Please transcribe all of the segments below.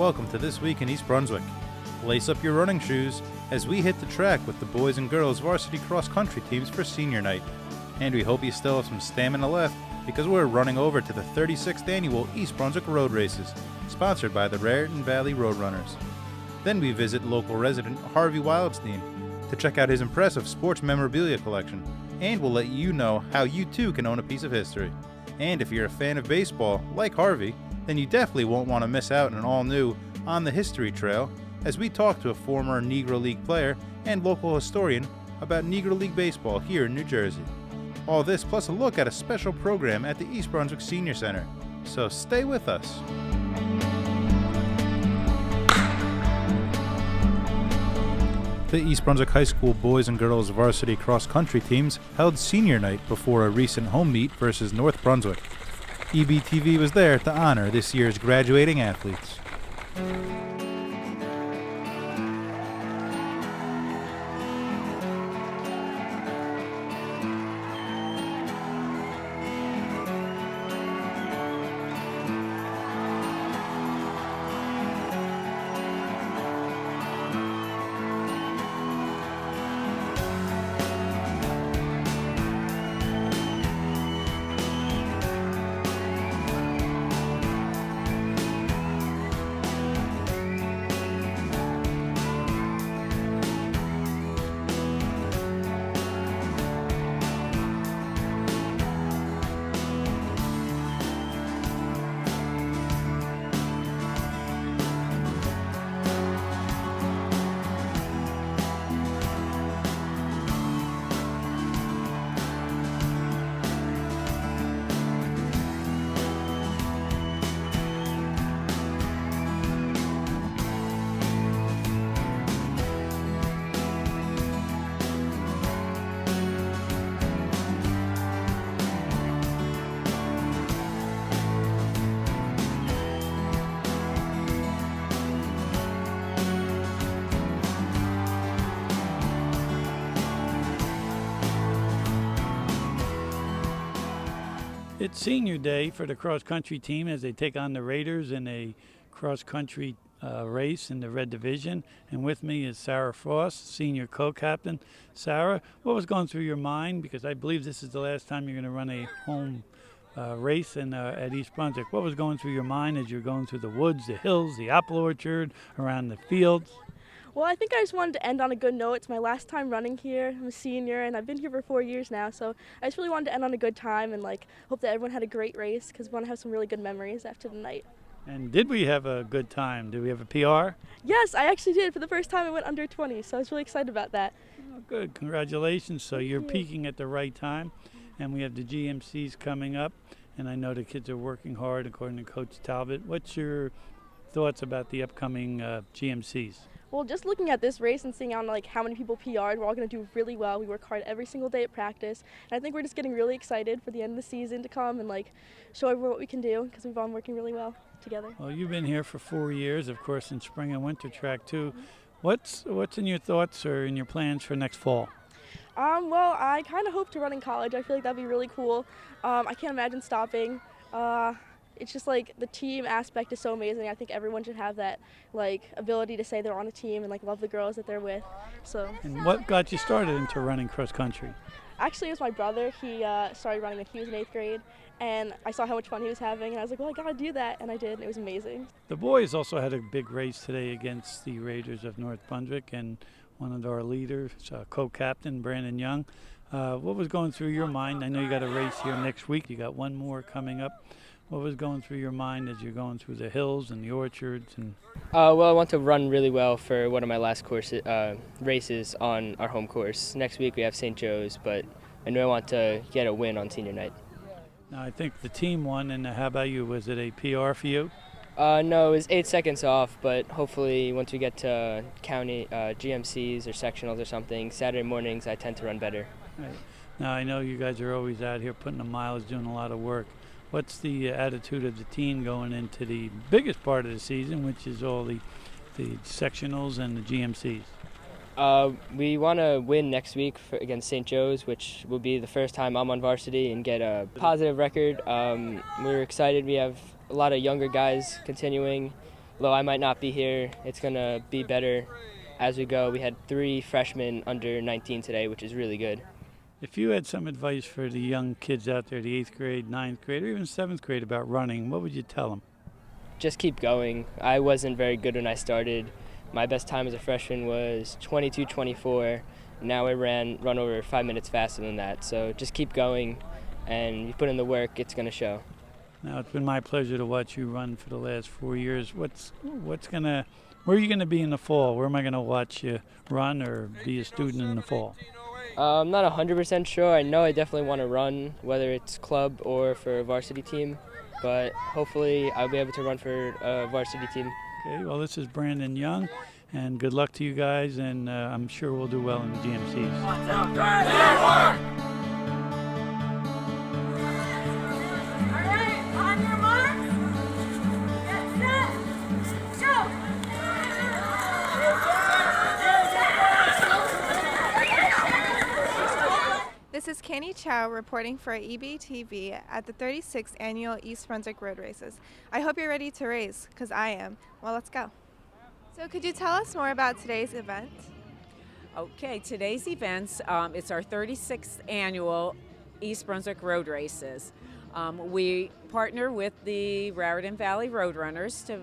welcome to This Week in East Brunswick. Lace up your running shoes as we hit the track with the boys and girls varsity cross-country teams for senior night. And we hope you still have some stamina left because we're running over to the 36th annual East Brunswick Road Races, sponsored by the Raritan Valley Roadrunners. Then we visit local resident Harvey Wildstein to check out his impressive sports memorabilia collection, and we'll let you know how you too can own a piece of history. And if you're a fan of baseball, like Harvey, then you definitely won't want to miss out on an all-new On the History Trail as we talk to a former Negro League player and local historian about Negro League baseball here in New Jersey. All this plus a look at a special program at the East Brunswick Senior Center. So stay with us. The East Brunswick High School boys and girls varsity cross-country teams held senior night before a recent home meet versus North Brunswick. EBTV was there to honor this year's graduating athletes. It's senior day for the cross-country team as they take on the Raiders in a cross-country race in the Red Division. And with me is Sarah Frost, senior co-captain. Sarah, what was going through your mind? Because I believe this is the last time you're going to run a home race at East Brunswick. What was going through your mind as you're going through the woods, the hills, the apple orchard, around the fields? Well, I think I just wanted to end on a good note. It's my last time running here. I'm a senior, and I've been here for 4 years now, so I just really wanted to end on a good time and hope that everyone had a great race because we want to have some really good memories after the night. And did we have a good time? Did we have a PR? Yes, I actually did. For the first time, I went under 20, so I was really excited about that. Oh, good. Congratulations. So you're peaking at the right time, and we have the GMCs coming up, and I know the kids are working hard, according to Coach Talbot. What's your thoughts about the upcoming GMCs? Well, just looking at this race and seeing how many people PR'd, we're all going to do really well. We work hard every single day at practice, and I think we're just getting really excited for the end of the season to come and show everyone what we can do because we've all been working really well together. Well, you've been here for 4 years, of course, in spring and winter track too. Mm-hmm. What's in your thoughts or in your plans for next fall? Well, I kind of hope to run in college. I feel like that'd be really cool. I can't imagine stopping. It's just the team aspect is so amazing. I think everyone should have that ability to say they're on a team and love the girls that they're with. So. And what got you started into running cross country? Actually, it was my brother. He started running when he was in 8th grade, and I saw how much fun he was having, and I was like, well, I gotta do that, and I did, and it was amazing. The boys also had a big race today against the Raiders of North Brunswick, and one of our leaders, co-captain Brandon Young. What was going through your mind? I know you got a race here next week. You got one more coming up. What was going through your mind as you're going through the hills and the orchards? Well, I want to run really well for one of my last races on our home course. Next week we have St. Joe's, but I know I want to get a win on senior night. Now, I think the team won, and how about you? Was it a PR for you? No, it was 8 seconds off, but hopefully once we get to county GMCs or sectionals or something, Saturday mornings I tend to run better. Right. Now, I know you guys are always out here putting the miles, doing a lot of work. What's the attitude of the team going into the biggest part of the season, which is all the sectionals and the GMCs? We want to win next week against St. Joe's, which will be the first time I'm on varsity, and get a positive record. We're excited. We have a lot of younger guys continuing, Though I might not be here, it's going to be better as we go. We had 3 freshmen under 19 today, which is really good. If you had some advice for the young kids out there, the 8th grade, 9th grade, or even 7th grade about running, what would you tell them? Just keep going. I wasn't very good when I started. My best time as a freshman was 22:24. Now I run over 5 minutes faster than that. So just keep going, and you put in the work, it's going to show. Now, it's been my pleasure to watch you run for the last 4 years. Where are you going to be in the fall? Where am I going to watch you run or be a student in the fall? I'm not 100% sure. I know I definitely want to run, whether it's club or for a varsity team, but hopefully I'll be able to run for a varsity team. Okay, well, this is Brandon Young, and good luck to you guys, and I'm sure we'll do well in the GMCs. This is Kenny Chow reporting for EBTV at the 36th Annual East Brunswick Road Races. I hope you're ready to race, because I am. Well, let's go. So could you tell us more about today's event? Okay, today's events, it's our 36th Annual East Brunswick Road Races. We partner with the Raritan Valley Roadrunners to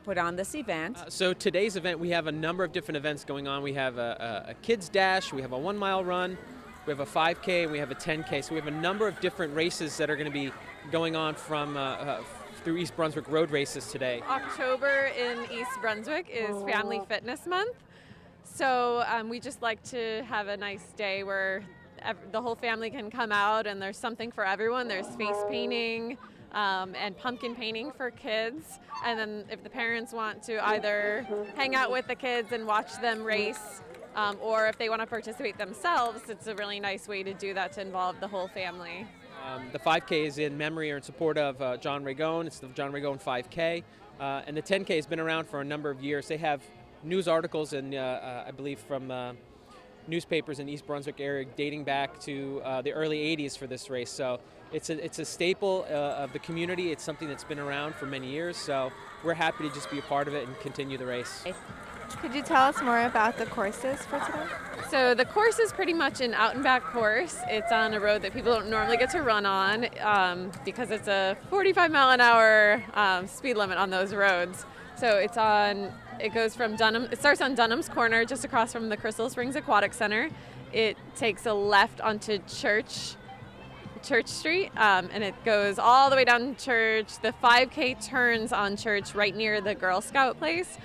put on this event. So today's event, we have a number of different events going on. We have a kids dash, we have a 1-mile run, we have a 5K, and we have a 10K. So we have a number of different races that are going to be going on from through East Brunswick Road Races today. October in East Brunswick is Family Fitness Month. So we just like to have a nice day where the whole family can come out and there's something for everyone. There's face painting and pumpkin painting for kids. And then if the parents want to either hang out with the kids and watch them race, or if they want to participate themselves, it's a really nice way to do that, to involve the whole family. The 5K is in memory or in support of John Ragone. It's the John Ragone 5K. And the 10K has been around for a number of years. They have news articles and I believe from newspapers in East Brunswick area dating back to the early 80s for this race. So it's a staple of the community. It's something that's been around for many years. So we're happy to just be a part of it and continue the race. Could you tell us more about the courses for today? So the course is pretty much an out and back course. It's on a road that people don't normally get to run on because it's a 45-mile-an-hour speed limit on those roads. So it goes from Dunham, it starts on Dunham's Corner, just across from the Crystal Springs Aquatic Center. It takes a left onto Church Street, and it goes all the way down Church. The 5K turns on Church right near the Girl Scout place.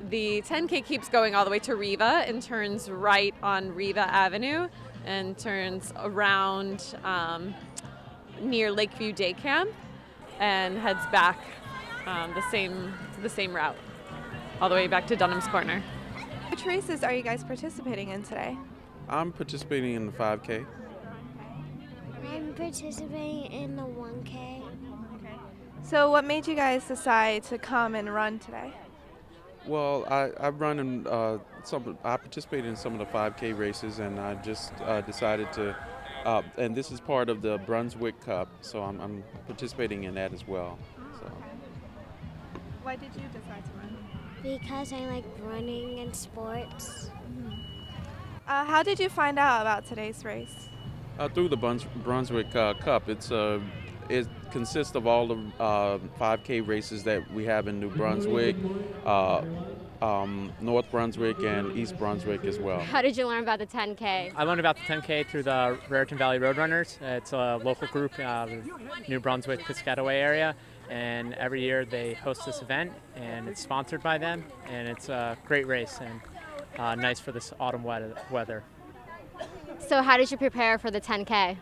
The 10K keeps going all the way to Riva and turns right on Riva Avenue and turns around near Lakeview Day Camp and heads back the same route all the way back to Dunham's Corner. Which races are you guys participating in today? I'm participating in the 5K. I'm participating in the 1K. So what made you guys decide to come and run today? Well, I run in I participated in some of the 5K races, and I just decided to, and this is part of the Brunswick Cup, so I'm participating in that as well. So. Why did you decide to run? Because I like running and sports. How did you find out about today's race? Through the Brunswick Cup. It consists of all the 5K races that we have in New Brunswick, North Brunswick, and East Brunswick as well. How did you learn about the 10K? I learned about the 10K through the Raritan Valley Roadrunners. It's a local group in the New Brunswick, Piscataway area, and every year they host this event, and it's sponsored by them, and it's a great race and nice for this autumn weather. So how did you prepare for the 10K?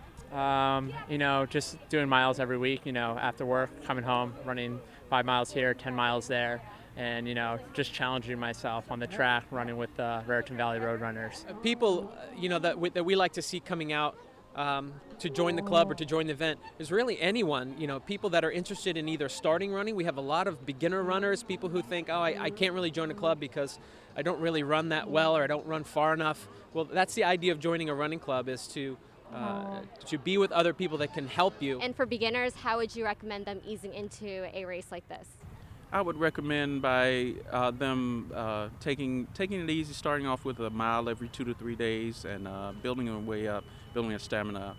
Just doing miles every week, after work, coming home, running 5 miles here, 10 miles there, and, just challenging myself on the track, running with the Raritan Valley Roadrunners. People, that we like to see coming out to join the club or to join the event is really anyone, people that are interested in either starting running. We have a lot of beginner runners, people who think, I can't really join a club because I don't really run that well or I don't run far enough. Well, that's the idea of joining a running club, is to be with other people that can help you. And for beginners, how would you recommend them easing into a race like this? I would recommend by them taking it easy, starting off with a mile every 2 to 3 days, and building their way up, building their stamina up.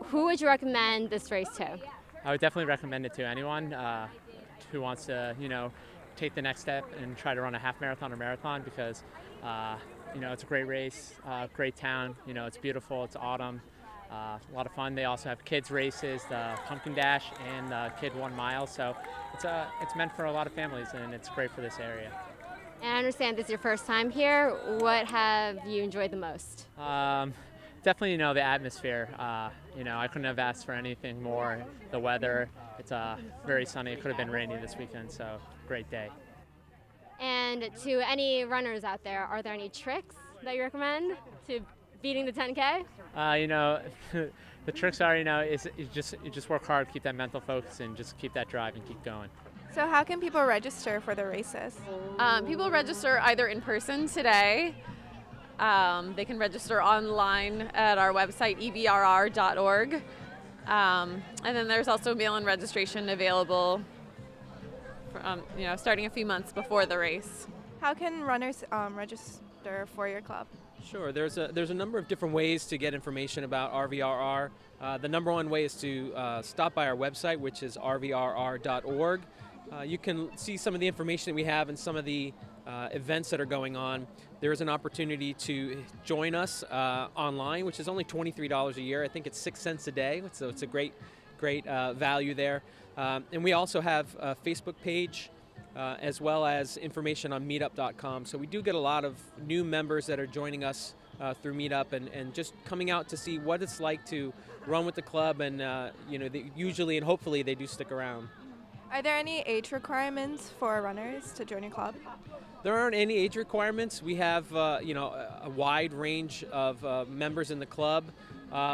Who would you recommend this race to? I would definitely recommend it to anyone who wants to, take the next step and try to run a half marathon or marathon because, it's a great race, great town. It's beautiful. It's autumn. A lot of fun. They also have kids races, the pumpkin dash and the kid 1 mile. So it's meant for a lot of families, and it's great for this area. And I understand this is your first time here. What have you enjoyed the most? Definitely, the atmosphere. I couldn't have asked for anything more. The weather, it's very sunny. It could have been rainy this weekend, so great day. And to any runners out there, are there any tricks that you recommend to beating the 10K? The tricks are, is you just work hard, keep that mental focus, and just keep that drive and keep going. So how can people register for the races? People register either in person today. They can register online at our website, ebrr.org. And then there's also mail-in registration available starting a few months before the race. How can runners register for your club? Sure. There's a number of different ways to get information about RVRR. The number one way is to stop by our website, which is rvrr.org. You can see some of the information that we have and some of the events that are going on. There is an opportunity to join us online, which is only $23 a year. I think it's 6 cents a day, so it's a great value there. And we also have a Facebook page as well as information on meetup.com. So we do get a lot of new members that are joining us through Meetup and just coming out to see what it's like to run with the club, and they usually and hopefully they do stick around. Are there any age requirements for runners to join your club? There aren't any age requirements. We have a wide range of members in the club.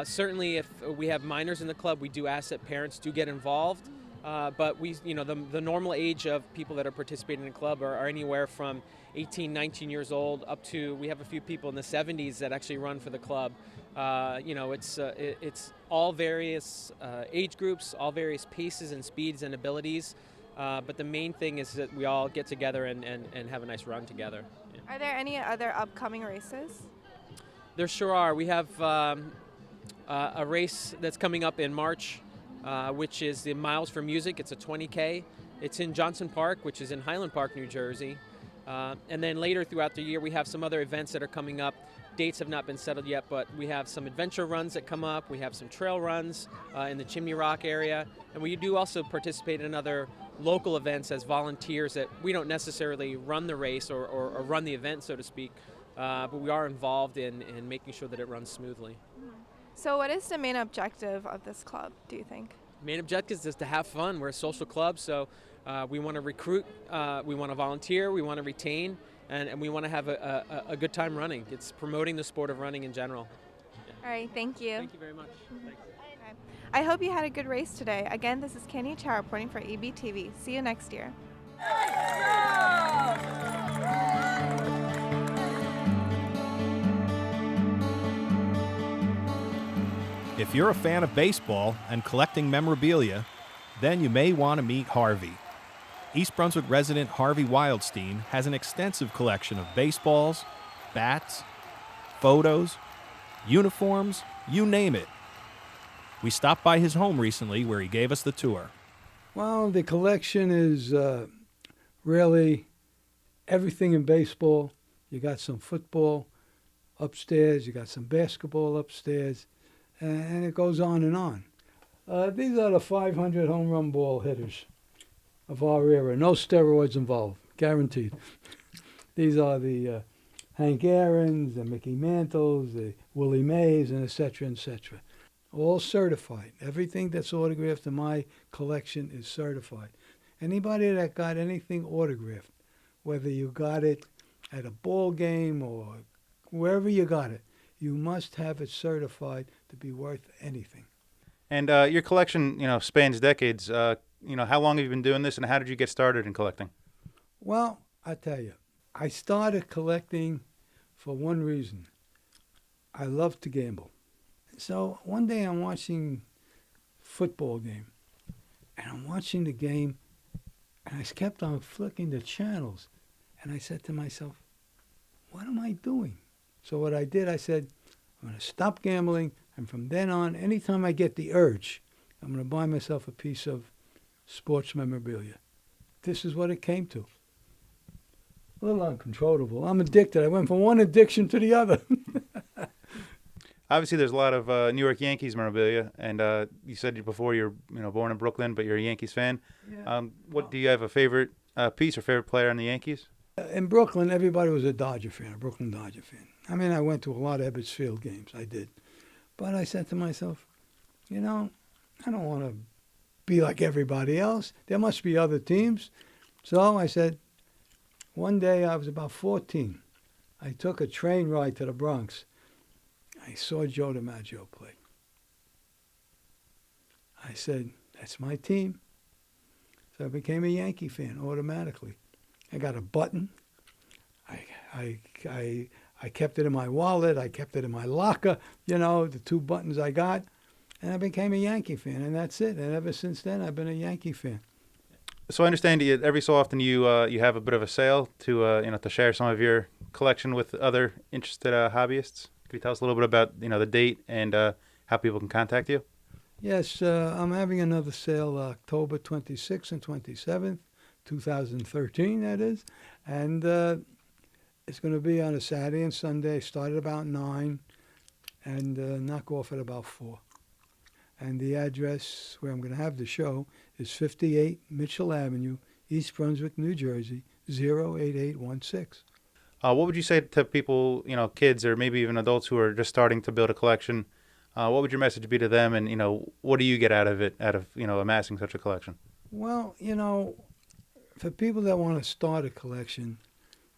Certainly, if we have minors in the club, we do ask that parents do get involved. But the normal age of people that are participating in the club are anywhere from 18, 19 years old up to, we have a few people in the 70s that actually run for the club. It's all various age groups, all various paces and speeds and abilities. But the main thing is that we all get together and have a nice run together. Yeah. Are there any other upcoming races? There sure are. We have a race that's coming up in March, which is the Miles for Music. It's a 20K. It's in Johnson Park, which is in Highland Park, New Jersey. And then later throughout the year, we have some other events that are coming up. Dates have not been settled yet, but we have some adventure runs that come up. We have some trail runs in the Chimney Rock area. And we do also participate in other local events as volunteers that we don't necessarily run the race or run the event, so to speak, but we are involved in making sure that it runs smoothly. So what is the main objective of this club, do you think? Main objective is to have fun. We're a social club, so we want to recruit, we want to volunteer, we want to retain, and we want to have a good time running. It's promoting the sport of running in general. Yeah. All right, thank you. Thank you very much. Thanks. Okay. I hope you had a good race today. Again, this is Kenny Chow reporting for EBTV. See you next year. If you're a fan of baseball and collecting memorabilia, then you may want to meet Harvey. East Brunswick resident Harvey Wildstein has an extensive collection of baseballs, bats, photos, uniforms, you name it. We stopped by his home recently where he gave us the tour. Well, the collection is really everything in baseball. You got some football upstairs, you got some basketball upstairs, and it goes on and on. These are the 500 home run ball hitters of our era. No steroids involved, guaranteed. These are the Hank Aaron's, the Mickey Mantles, the Willie Mays, and et cetera, all certified. Everything that's autographed in my collection is certified. Anybody that got anything autographed, whether you got it at a ball game or wherever you got it, you must have it certified to be worth anything. And your collection, spans decades. How long have you been doing this, and how did you get started in collecting? Well, I tell you, I started collecting for one reason. I love to gamble. So one day I'm watching football game, and I'm watching the game, And I kept on flicking the channels. And I said to myself, what am I doing? So what I did, I said, I'm going to stop gambling. And from then on, anytime I get the urge, I'm going to buy myself a piece of sports memorabilia. This is what it came to. A little uncontrollable. I'm addicted. I went from one addiction to the other. Obviously, there's a lot of New York Yankees memorabilia, and you said before you're born in Brooklyn, but you're a Yankees fan. Yeah. What do you have a favorite piece or favorite player on the Yankees? In Brooklyn, everybody was a Dodger fan, a Brooklyn Dodger fan. I mean, I went to a lot of Ebbets Field games. I did. But I said to myself, I don't want to be like everybody else. There must be other teams. So I said, one day I was about 14. I took a train ride to the Bronx. I saw Joe DiMaggio play. I said, that's my team. So I became a Yankee fan automatically. I got a button. I kept it in my wallet. I kept it in my locker, the 2 buttons I got. And I became a Yankee fan, and that's it. And ever since then, I've been a Yankee fan. So I understand every so often you have a bit of a sale to share some of your collection with other interested hobbyists. Could you tell us a little bit about the date and how people can contact you? Yes, I'm having another sale October 26th and 27th, 2013, that is. And it's going to be on a Saturday and Sunday, start at about 9 and knock off at about 4. And the address where I'm going to have the show is 58 Mitchell Avenue, East Brunswick, New Jersey, 08816. What would you say to people, kids or maybe even adults who are just starting to build a collection? What would your message be to them, and what do you get out of it, amassing such a collection? Well, for people that want to start a collection,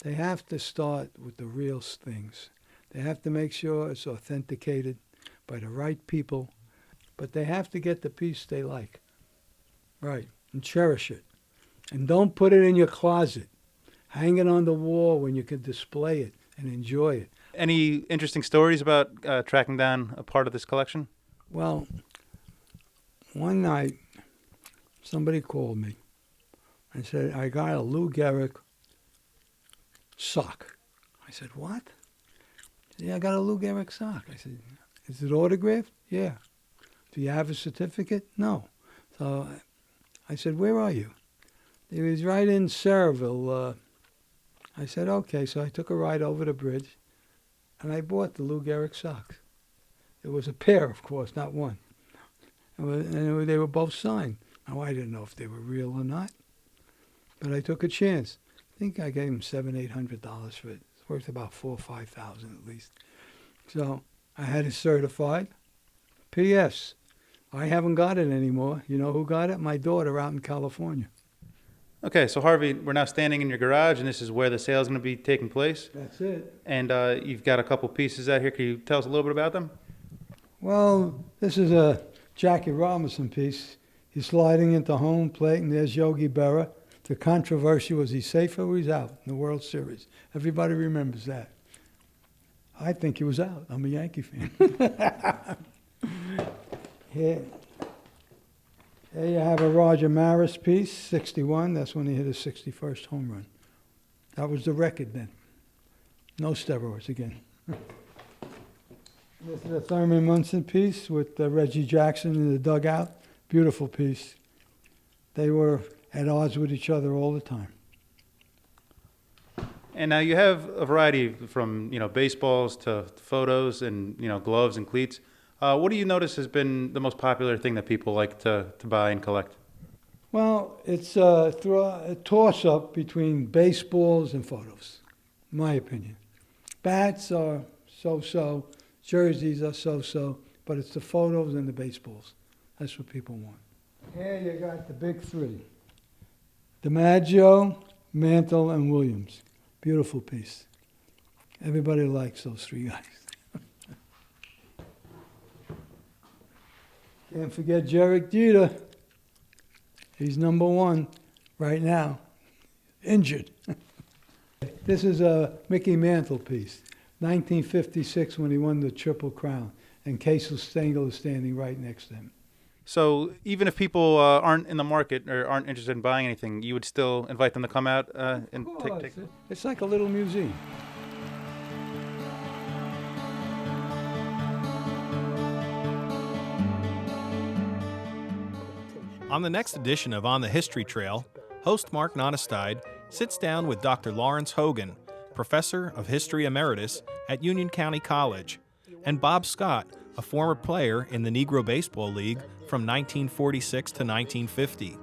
they have to start with the real things. They have to make sure it's authenticated by the right people, but they have to get the piece they like, right, and cherish it. And don't put it in your closet. Hang it on the wall when you can display it and enjoy it. Any interesting stories about tracking down a part of this collection? Well, one night, somebody called me and said, I got a Lou Gehrig sock. I said, what? He said, yeah, I got a Lou Gehrig sock. I said, is it autographed? Yeah. Do you have a certificate? No. So I said, where are you? He was right in Saraville. I said, okay. So I took a ride over the bridge, and I bought the Lou Gehrig socks. It was a pair, of course, not one. And they were both signed. Now, I didn't know if they were real or not, but I took a chance. I think I gave him $700-800 for it. It's worth about $4,000 or $5,000 at least. So I had it certified. P.S. I haven't got it anymore. You know who got it? My daughter out in California. Okay, so Harvey, we're now standing in your garage, and this is where the sale is going to be taking place. That's it. And you've got a couple pieces out here. Can you tell us a little bit about them? Well, this is a Jackie Robinson piece. He's sliding into home plate, and there's Yogi Berra. The controversy was he safe or he's out in the World Series. Everybody remembers that. I think he was out. I'm a Yankee fan. Here you have a Roger Maris piece, 61. That's when he hit his 61st home run. That was the record then. No steroids again. This is a Thurman Munson piece with Reggie Jackson in the dugout. Beautiful piece. They were at odds with each other all the time. And now you have a variety from baseballs to photos and gloves and cleats. What do you notice has been the most popular thing that people like to buy and collect? Well, it's a toss-up between baseballs and photos, in my opinion. Bats are so-so, jerseys are so-so, but it's the photos and the baseballs. That's what people want. Here you got the big three. DiMaggio, Mantle, and Williams. Beautiful piece. Everybody likes those three guys. Can't forget Derek Jeter. He's number one right now, injured. This is a Mickey Mantle piece, 1956 when he won the Triple Crown, and Casey Stengel is standing right next to him. So even if people aren't in the market or aren't interested in buying anything, you would still invite them to come out and take. It's like a little museum. On the next edition of On the History Trail, host Mark Nonestide sits down with Dr. Lawrence Hogan, professor of history emeritus at Union County College, and Bob Scott, a former player in the Negro Baseball League from 1946 to 1950.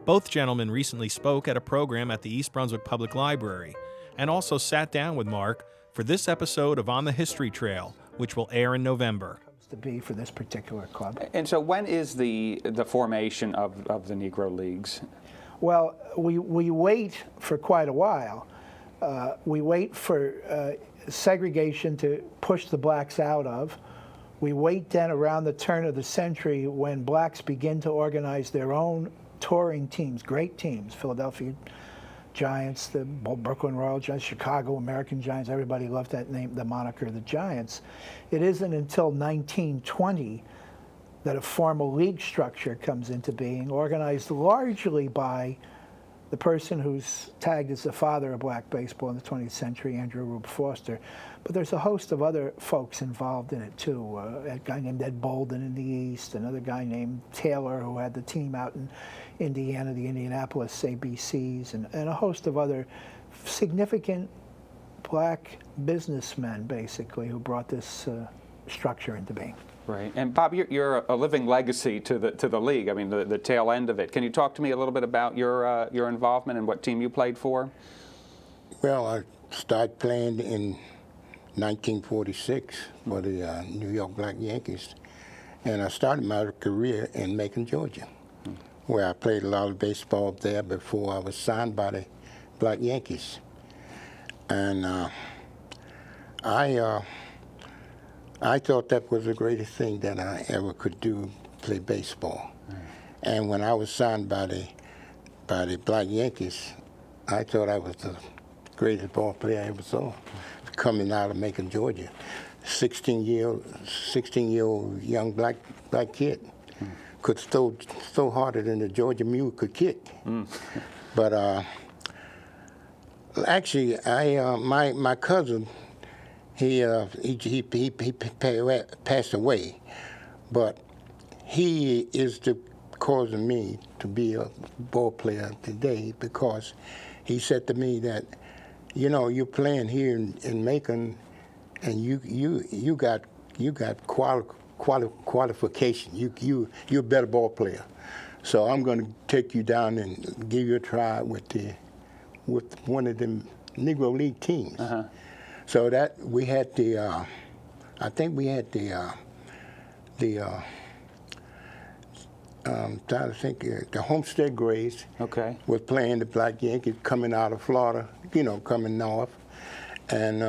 Both gentlemen recently spoke at a program at the East Brunswick Public Library and also sat down with Mark for this episode of On the History Trail, which will air in November. To be for this particular club. And so when is the formation of the Negro Leagues? Well, we wait for quite a while. We wait for segregation to push the blacks out of. We wait then around the turn of the century when blacks begin to organize their own touring teams, great teams, Philadelphia Giants, the Brooklyn Royal Giants, Chicago American Giants. Everybody loved that name, the moniker, the Giants. It isn't until 1920 that a formal league structure comes into being, organized largely by the person who's tagged as the father of black baseball in the 20th century, Andrew Rube Foster. But there's a host of other folks involved in it too. A guy named Ed Bolden in the East, another guy named Taylor who had the team out in Indiana, the Indianapolis ABCs, and a host of other significant black businessmen, basically, who brought this structure into being. Right. And Bob, you're a living legacy to the league. I mean, the tail end of it. Can you talk to me a little bit about your involvement and what team you played for? Well, I started playing in 1946 for the New York Black Yankees, and I started my career in Macon, Georgia, where I played a lot of baseball there before I was signed by the Black Yankees. And I thought that was the greatest thing that I ever could do, play baseball. And when I was signed by the Black Yankees, I thought I was the greatest ball player I ever saw, coming out of Macon, Georgia. 16-year-old young black kid. Could throw harder than the Georgia Mule could kick. But actually, my cousin, he passed away, but he is the cause of me to be a ball player today, because he said to me that, you know, you're playing here in Macon, and you got qualification. You're a better ball player. So I'm going to take you down and give you a try with one of the Negro League teams. So that we had the, I think we had the trying to think, the Homestead Grays. Okay. Was playing the Black Yankees coming out of Florida, you know, coming north, and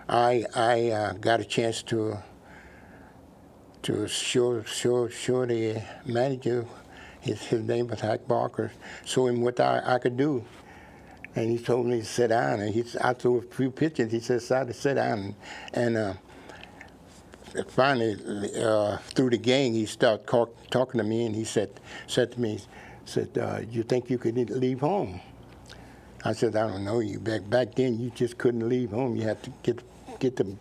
I got a chance to show the manager, his name was Hack Barker, show him what I could do. And he told me to sit down, and I threw a few pitches. He said, sit down. And finally, through the game, he started talking to me, and he said to me, you think you could leave home? I said, I don't know. You back then, you just couldn't leave home. You had to get the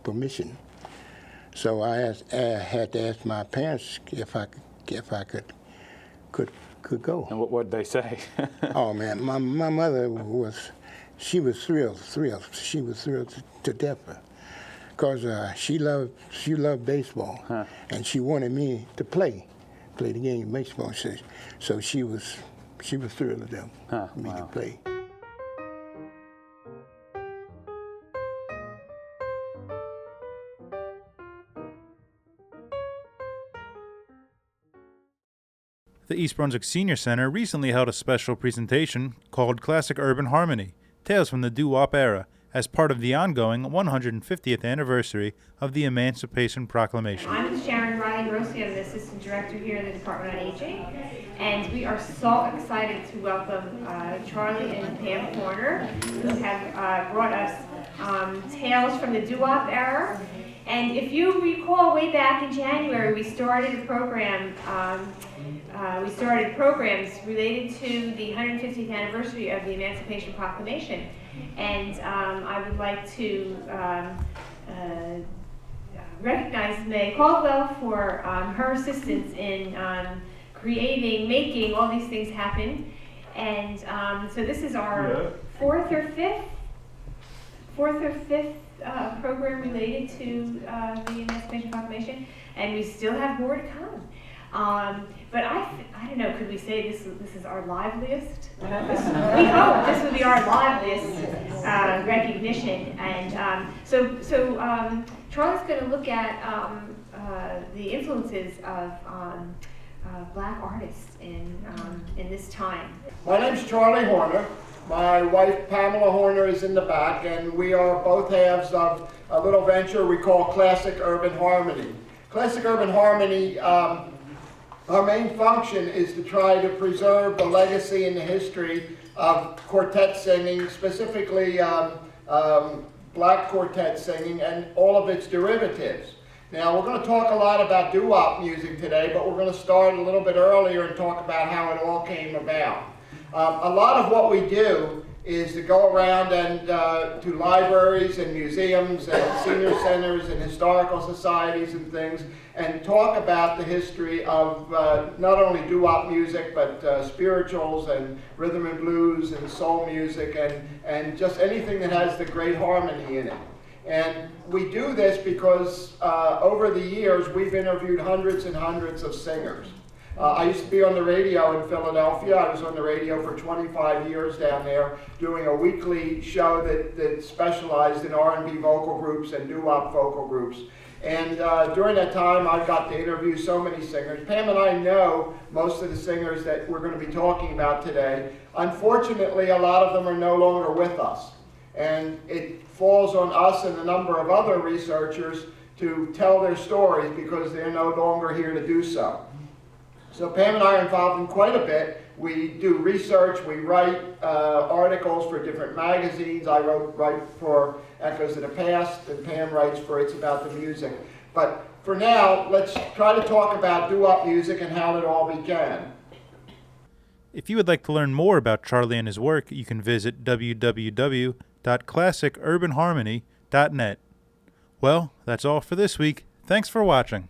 permission. So I had to ask my parents if I could go. And what would they say? Oh man, my mother she was thrilled. She was thrilled to death, because she loved baseball, and she wanted me to play the game of baseball. So she was thrilled to death for me to play. The East Brunswick Senior Center recently held a special presentation called Classic Urban Harmony, Tales from the Doo-Wop Era, as part of the ongoing 150th anniversary of the Emancipation Proclamation. I'm Sharon Riley Grossi. I'm the Assistant Director here in the Department on Aging. And we are so excited to welcome Charlie and Pam Horner, who have brought us tales from the doo-wop era. And if you recall, way back in January, we started a program. We started programs related to the 150th anniversary of the Emancipation Proclamation. And I would like to recognize May Caldwell for her assistance in making all these things happen. And so this is our fourth or fifth program related to the Emancipation Proclamation, and we still have more to come. But I don't know, could we say this is our liveliest? We hope this will be our liveliest recognition. And so Charlie's going to look at the influences of Black artists in this time. My name's Charlie Horner. My wife Pamela Horner is in the back, and we are both halves of a little venture we call Classic Urban Harmony. Classic Urban Harmony, our main function is to try to preserve the legacy and the history of quartet singing, specifically black quartet singing and all of its derivatives. Now, we're going to talk a lot about doo-wop music today, but we're going to start a little bit earlier and talk about how it all came about. A lot of what we do is to go around and to libraries and museums and senior centers and historical societies and things and talk about the history of not only doo-wop music but spirituals and rhythm and blues and soul music and just anything that has the great harmony in it. And we do this because over the years we've interviewed hundreds and hundreds of singers. I used to be on the radio in Philadelphia. I was on the radio for 25 years down there doing a weekly show that specialized in R&B vocal groups and doo-wop vocal groups. And during that time, I got to interview so many singers. Pam and I know most of the singers that we're going to be talking about today. Unfortunately, a lot of them are no longer with us. And it falls on us and a number of other researchers to tell their stories because they're no longer here to do so. So Pam and I are involved in quite a bit. We do research, we write articles for different magazines. I write for Echoes of the Past, and Pam writes for It's About the Music. But for now, let's try to talk about doo-wop music and how it all began. If you would like to learn more about Charlie and his work, you can visit www.classicurbanharmony.net. Well, that's all for this week. Thanks for watching.